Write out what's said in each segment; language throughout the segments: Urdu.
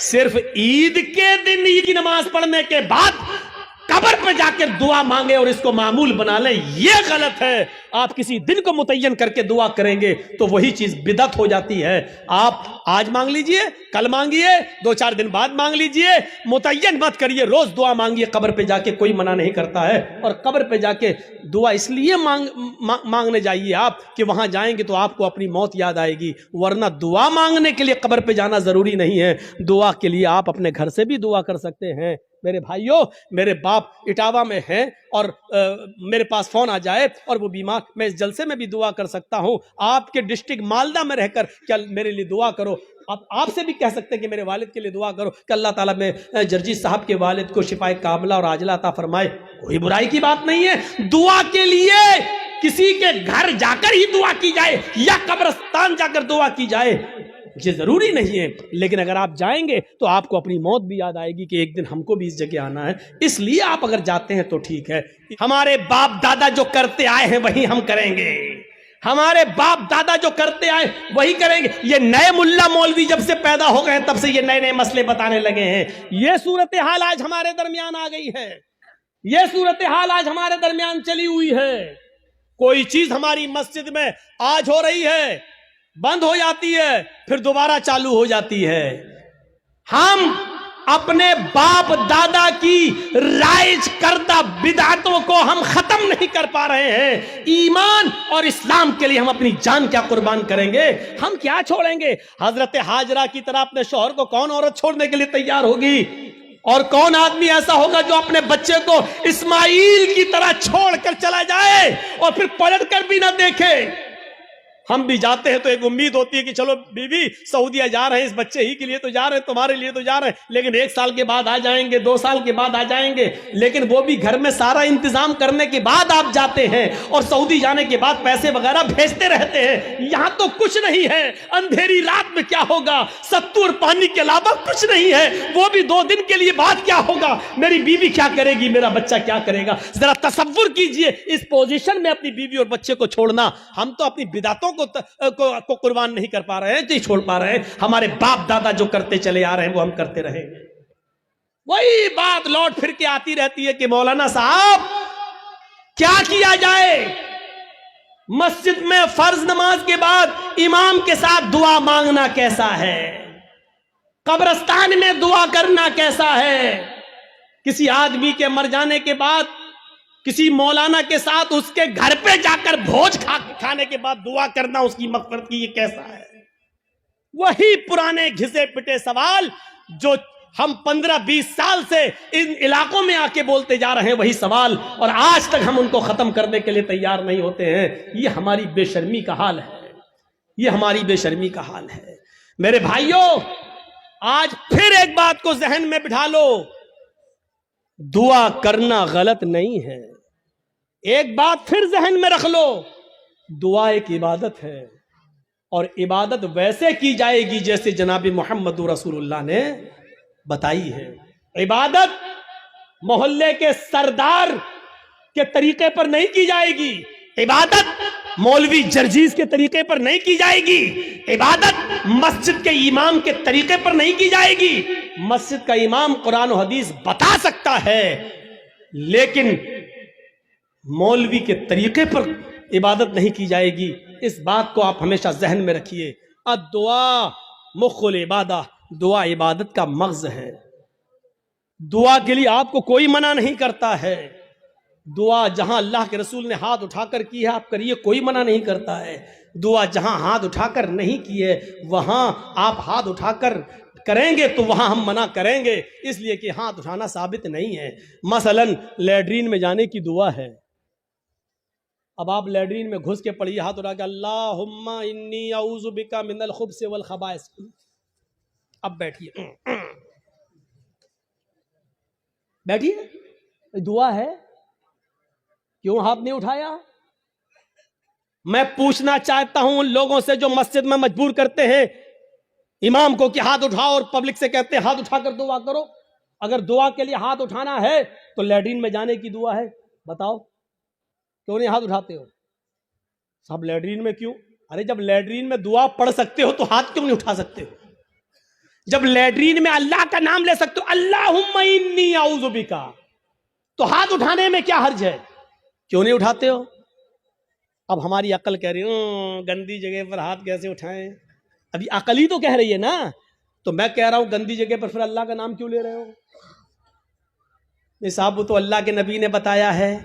صرف عید کے دن عید کی نماز پڑھنے کے بعد قبر پہ جا کے دعا مانگے اور اس کو معمول بنا لیں، یہ غلط ہے۔ آپ کسی دن کو متعین کر کے دعا کریں گے تو وہی چیز بدعت ہو جاتی ہے۔ آپ آج مانگ لیجئے، کل مانگیے، 2-4 دن بعد مانگ لیجئے، متعین مت کریے، روز دعا مانگیے۔ قبر پہ جا کے کوئی منع نہیں کرتا ہے، اور قبر پہ جا کے دعا اس لیے مانگنے جائیے آپ کہ وہاں جائیں گے تو آپ کو اپنی موت یاد آئے گی، ورنہ دعا مانگنے کے لیے قبر پہ جانا ضروری نہیں ہے۔ دعا کے لیے آپ اپنے گھر سے بھی دعا کر سکتے ہیں۔ میرے بھائیوں، میرے باپ اٹاوا میں ہیں اور میرے پاس فون آ جائے اور وہ بیمار، میں اس جلسے میں بھی دعا کر سکتا ہوں۔ آپ کے ڈسٹرکٹ مالدہ میں رہ کر کیا میرے لیے دعا کرو؟ آپ سے بھی کہہ سکتے ہیں کہ میرے والد کے لیے دعا کرو کہ اللہ تعالیٰ میں جرجیت صاحب کے والد کو شفائے کاملہ اور عاجلہ عطا فرمائے۔ کوئی برائی کی بات نہیں ہے۔ دعا کے لیے کسی کے گھر جا کر ہی دعا کی جائے یا قبرستان جا کر دعا کی جائے یہ ضروری نہیں ہے، لیکن اگر آپ جائیں گے تو آپ کو اپنی موت بھی یاد آئے گی کہ ایک دن ہم کو بھی اس جگہ آنا ہے، اس لیے آپ اگر جاتے ہیں تو ٹھیک ہے۔ ہمارے باپ دادا جو کرتے آئے ہیں وہی ہم کریں گے، ہمارے باپ دادا جو کرتے آئے وہی کریں گے۔ یہ نئے ملا مولوی جب سے پیدا ہو گئے تب سے یہ نئے نئے مسئلے بتانے لگے ہیں۔ یہ صورتحال آج ہمارے درمیان آ گئی ہے، یہ صورتحال آج ہمارے درمیان چلی ہوئی ہے۔ کوئی چیز ہماری مسجد میں آج ہو رہی ہے، بند ہو جاتی ہے، پھر دوبارہ چالو ہو جاتی ہے۔ ہم اپنے باپ دادا کی رائج کردہ بدعتوں کو ہم ختم نہیں کر پا رہے ہیں۔ ایمان اور اسلام کے لیے ہم اپنی جان کیا قربان کریں گے؟ ہم کیا چھوڑیں گے؟ حضرت ہاجرہ کی طرح اپنے شوہر کو کون عورت چھوڑنے کے لیے تیار ہوگی؟ اور کون آدمی ایسا ہوگا جو اپنے بچے کو اسماعیل کی طرح چھوڑ کر چلا جائے اور پھر پلٹ کر بھی نہ دیکھے؟ ہم بھی جاتے ہیں تو ایک امید ہوتی ہے کہ چلو بیوی سعودیہ جا رہے ہیں، اس بچے ہی کے لیے تو جا رہے ہیں، تمہارے لیے تو جا رہے ہیں، لیکن 1 سال کے بعد آ جائیں گے، 2 سال کے بعد آ جائیں گے، لیکن وہ بھی گھر میں سارا انتظام کرنے کے بعد آپ جاتے ہیں، اور سعودی جانے کے بعد پیسے وغیرہ بھیجتے رہتے ہیں۔ یہاں تو کچھ نہیں ہے، اندھیری رات میں کیا ہوگا؟ ستو اور پانی کے علاوہ کچھ نہیں ہے، وہ بھی 2 دن کے لیے بعد کیا ہوگا؟ میری بیوی کیا کرے گی؟ میرا بچہ کیا کرے گا؟ ذرا تصور کیجئے اس پوزیشن میں اپنی بیوی اور بچے کو چھوڑنا۔ ہم تو اپنی بدعتوں کو قربان نہیں کر پا رہے ہیں، نہیں چھوڑ پا رہے ہیں۔ ہمارے باپ دادا جو کرتے چلے آ رہے ہیں وہ ہم کرتے رہیں گے۔ وہی بات لوٹ پھر کے آتی رہتی ہے کہ مولانا صاحب کیا کیا جائے؟ مسجد میں فرض نماز کے بعد امام کے ساتھ دعا مانگنا کیسا ہے؟ قبرستان میں دعا کرنا کیسا ہے؟ کسی آدمی کے مر جانے کے بعد کسی مولانا کے ساتھ اس کے گھر پہ جا کر بھوج کھانے کے بعد دعا کرنا اس کی مغفرت کی، یہ کیسا ہے؟ وہی پرانے گھسے پٹے سوال جو ہم 15-20 سال سے ان علاقوں میں آ کے بولتے جا رہے ہیں، وہی سوال، اور آج تک ہم ان کو ختم کرنے کے لیے تیار نہیں ہوتے ہیں۔ یہ ہماری بے شرمی کا حال ہے، یہ ہماری بے شرمی کا حال ہے۔ میرے بھائیوں، آج پھر ایک بات کو ذہن میں بٹھا لو، دعا کرنا غلط نہیں ہے۔ ایک بات پھر ذہن میں رکھ لو، دعا ایک عبادت ہے، اور عبادت ویسے کی جائے گی جیسے جناب محمد رسول اللہ نے بتائی ہے۔ عبادت محلے کے سردار کے طریقے پر نہیں کی جائے گی، عبادت مولوی جرجیز کے طریقے پر نہیں کی جائے گی، عبادت مسجد کے امام کے طریقے پر نہیں کی جائے گی۔ مسجد کا امام قرآن و حدیث بتا سکتا ہے، لیکن مولوی کے طریقے پر عبادت نہیں کی جائے گی۔ اس بات کو آپ ہمیشہ ذہن میں رکھیے۔ الدعاء مخ العبادہ، دعا عبادت کا مغز ہے۔ دعا کے لیے آپ کو کوئی منع نہیں کرتا ہے۔ دعا جہاں اللہ کے رسول نے ہاتھ اٹھا کر کی ہے آپ کریے، کوئی منع نہیں کرتا ہے۔ دعا جہاں ہاتھ اٹھا کر نہیں کی ہے وہاں آپ ہاتھ اٹھا کر کریں گے تو وہاں ہم منع کریں گے، اس لیے کہ ہاتھ اٹھانا ثابت نہیں ہے۔ مثلا لیٹرین میں جانے کی دعا ہے، اب آپ لیٹرین میں گھس کے پڑھیے ہاتھ اٹھا کے اللہم انی اعوذ بک من الخبث والخبائث، اب بیٹھیے، بیٹھیے، دعا ہے، کیوں ہاتھ نہیں اٹھایا؟ میں پوچھنا چاہتا ہوں ان لوگوں سے جو مسجد میں مجبور کرتے ہیں امام کو کہ ہاتھ اٹھاؤ، اور پبلک سے کہتے ہیں ہاتھ اٹھا کر دعا کرو۔ اگر دعا کے لیے ہاتھ اٹھانا ہے تو لیٹرین میں جانے کی دعا ہے، بتاؤ کیوں نہیں ہاتھ اٹھاتے ہو؟ سب لیٹرین میں کیوں؟ ارے جب لیٹرین میں دعا پڑھ سکتے ہو تو ہاتھ کیوں نہیں اٹھا سکتے ہو؟ جب لیٹرین میں اللہ کا نام لے سکتے ہو اللہم انی اعوذ بکا، تو ہاتھ اٹھانے میں کیا حرج ہے؟ کیوں نہیں اٹھاتے ہو؟ اب ہماری عقل کہہ رہی گندی جگہ پر ہاتھ کیسے اٹھائیں؟ ابھی عقل ہی تو کہہ رہی ہے نا. تو میں کہہ رہا ہوں گندی جگہ پر پھر اللہ کا نام کیوں لے رہے ہو؟ نہیں صاحب وہ تو اللہ کے نبی نے بتایا ہے.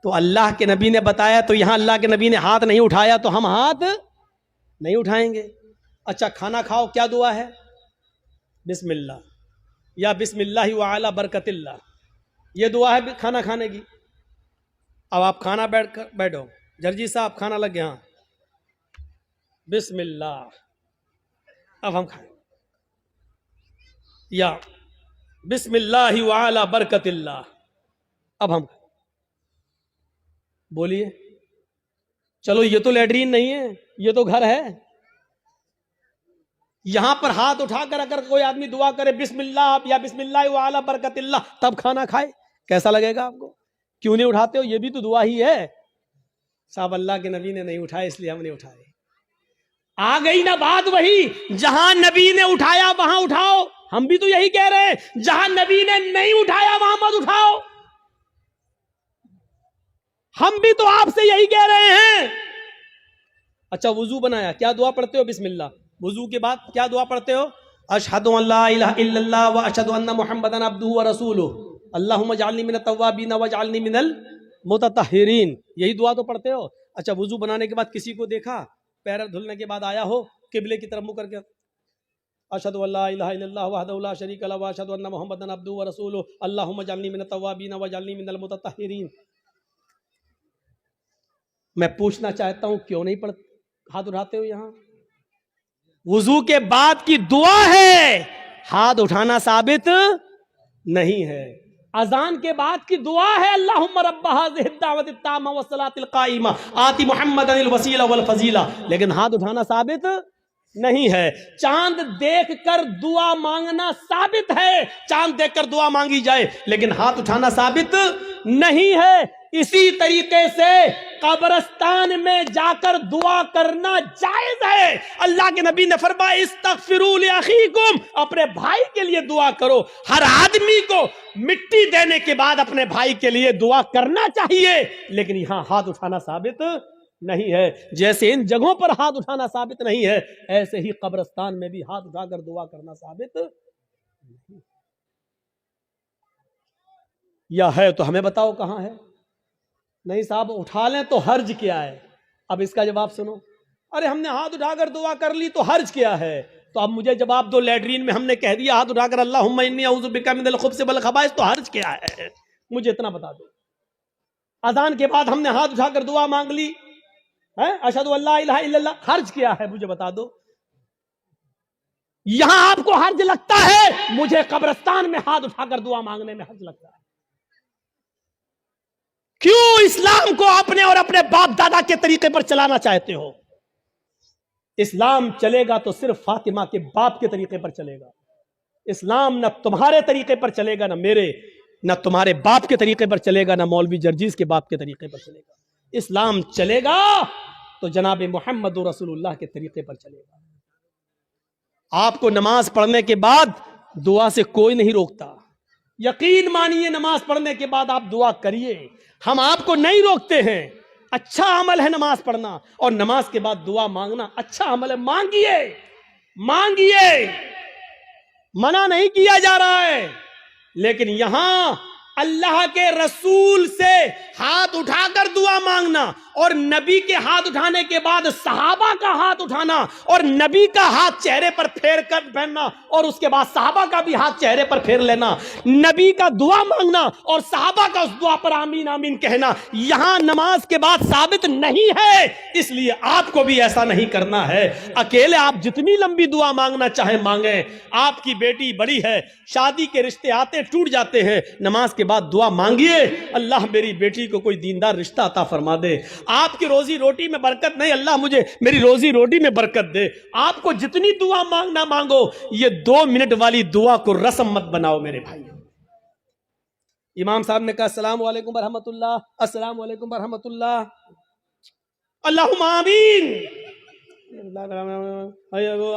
تو اللہ کے نبی نے بتایا تو یہاں اللہ کے نبی نے ہاتھ نہیں اٹھایا تو ہم ہاتھ نہیں اٹھائیں گے. اچھا کھانا کھاؤ کیا دعا ہے؟ بسم اللہ یا بسم اللہ وعلی برکت اللہ، یہ دعا ہے کھانا کھانے کی. اب آپ کھانا بیٹھو جرجی صاحب کھانا لگ گیا، بسم اللہ، اب ہم کھائیں یا بسم اللہ وعلی برکت اللہ، اب ہم بولیے. چلو یہ تو لیٹرین نہیں ہے، یہ تو گھر ہے. یہاں پر ہاتھ اٹھا کر اگر کوئی آدمی دعا کرے بسم اللہ یا بسم اللہ وعلی برکت اللہ تب کھانا کھائے، کیسا لگے گا آپ کو؟ کیوں نہیں اٹھاتے ہو؟ یہ بھی تو دعا ہی ہے. صاحب اللہ کے نبی نے نہیں اٹھائے اس لیے ہم نے اٹھائے. آ گئی نا بات وہی، جہاں نبی نے اٹھایا وہاں اٹھاؤ. ہم بھی تو یہی کہہ رہے ہیں جہاں نبی نے نہیں اٹھایا وہاں مت اٹھاؤ. ہم بھی تو آپ سے یہی کہہ رہے ہیں. اچھا وضو بنایا، کیا دعا پڑھتے ہو؟ بسم اللہ. وضو کے بعد کیا دعا پڑھتے ہو؟ اشہد ان لا الہ الا اللہ واشہد ان محمدا عبدہ ورسولہ اللہم اجعلنی من التوابین واجعلنی من المتطہرین. یہی دعا تو پڑھتے ہو. اچھا وضو بنانے کے بعد کسی کو دیکھا پیر دھلنے کے بعد آیا ہو قبلے کی طرف منہ کر کے اشہد ان لا الہ الا اللہ وحدہ لا شریک لہ واشہد ان محمدا عبدہ ورسولہ اللہم اجعلنی من التوابین واجعلنی من المتطہرین. میں پوچھنا چاہتا ہوں کیوں نہیں ہاتھ اٹھاتے ہو؟ یہاں وضو کے بعد کی دعا ہے، ہاتھ اٹھانا ثابت نہیں ہے. اذان کے بعد کی دعا ہے اللہم رب ھذہ الدعوۃ التامہ والصلاۃ القائمہ آت محمدا الوسیلہ والفضیلہ، لیکن ہاتھ اٹھانا ثابت نہیں ہے. چاند دیکھ کر دعا مانگنا ثابت ہے، چاند دیکھ کر دعا مانگی جائے، لیکن ہاتھ اٹھانا ثابت نہیں ہے. اسی طریقے سے قبرستان میں جا کر دعا کرنا جائز ہے. اللہ کے نبی نے فرمایا استغفروا لاخیکم، اپنے بھائی کے لیے دعا کرو. ہر آدمی کو مٹی دینے کے بعد اپنے بھائی کے لیے دعا کرنا چاہیے، لیکن یہاں ہاتھ اٹھانا ثابت نہیں ہے. جیسے ان جگہوں پر ہاتھ اٹھانا ثابت نہیں ہے، ایسے ہی قبرستان میں بھی ہاتھ اٹھا کر دعا کرنا ثابت نہیں. یا ہے تو ہمیں بتاؤ کہاں ہے. نہیں صاحب اٹھا لیں تو حرج کیا ہے؟ اب اس کا جواب سنو. ارے ہم نے ہاتھ اٹھا کر دعا کر لی تو حرج کیا ہے؟ تو اب مجھے جواب دو، لیٹرین میں ہم نے کہہ دیا ہاتھ اٹھا کر اللہم انی اعوذ بک من الخبث والخبائث، تو حرج کیا ہے؟ مجھے اتنا بتا دو. اذان کے بعد ہم نے ہاتھ اٹھا کر دعا مانگ لی، اشہد ان لا الہ الا اللہ، حرج کیا ہے؟ مجھے بتا دو. یہاں آپ کو حرج لگتا ہے، مجھے قبرستان میں ہاتھ اٹھا کر دعا مانگنے میں حرج لگتا ہے. کیوں اسلام کو اپنے اور اپنے باپ دادا کے طریقے پر چلانا چاہتے ہو؟ اسلام چلے گا تو صرف فاطمہ کے باپ کے طریقے پر چلے گا. اسلام نہ تمہارے طریقے پر چلے گا، نہ میرے، نہ تمہارے باپ کے طریقے پر چلے گا، نہ مولوی جرجیز کے باپ کے طریقے پر چلے گا. اسلام چلے گا تو جناب محمد رسول اللہ کے طریقے پر چلے گا. آپ کو نماز پڑھنے کے بعد دعا سے کوئی نہیں روکتا. یقین مانیے نماز پڑھنے کے بعد آپ دعا کریے، ہم آپ کو نہیں روکتے ہیں. اچھا عمل ہے نماز پڑھنا، اور نماز کے بعد دعا مانگنا اچھا عمل ہے. مانگیے مانگیے، منع نہیں کیا جا رہا ہے. لیکن یہاں اللہ کے رسول سے ہاتھ اٹھا کر دعا مانگنا، اور نبی کے ہاتھ اٹھانے کے بعد صحابہ کا ہاتھ اٹھانا، اور نبی کا ہاتھ چہرے پر پھیر کر پہننا، اور اس کے بعد صحابہ کا بھی ہاتھ چہرے پر پھیر لینا، نبی کا دعا مانگنا اور صحابہ کا اس دعا پر آمین آمین کہنا، یہاں نماز کے بعد ثابت نہیں ہے. اس لیے آپ کو بھی ایسا نہیں کرنا ہے. اکیلے آپ جتنی لمبی دعا مانگنا چاہیں مانگیں. آپ کی بیٹی بڑی ہے، شادی کے رشتے آتے ٹوٹ جاتے ہیں، نماز کے بعد دعا مانگیے اللہ میری بیٹی کو کوئی دیندار رشتہ عطا فرما دے. آپ کی روزی روٹی میں برکت نہیں، اللہ مجھے میری روزی روٹی میں برکت دے. آپ کو جتنی دعا مانگنا مانگو. یہ 2 منٹ والی دعا کو رسم مت بناؤ میرے بھائی. امام صاحب نے کہا السلام علیکم ورحمۃ اللہ، السلام علیکم ورحمۃ اللہ، اللہم آمین.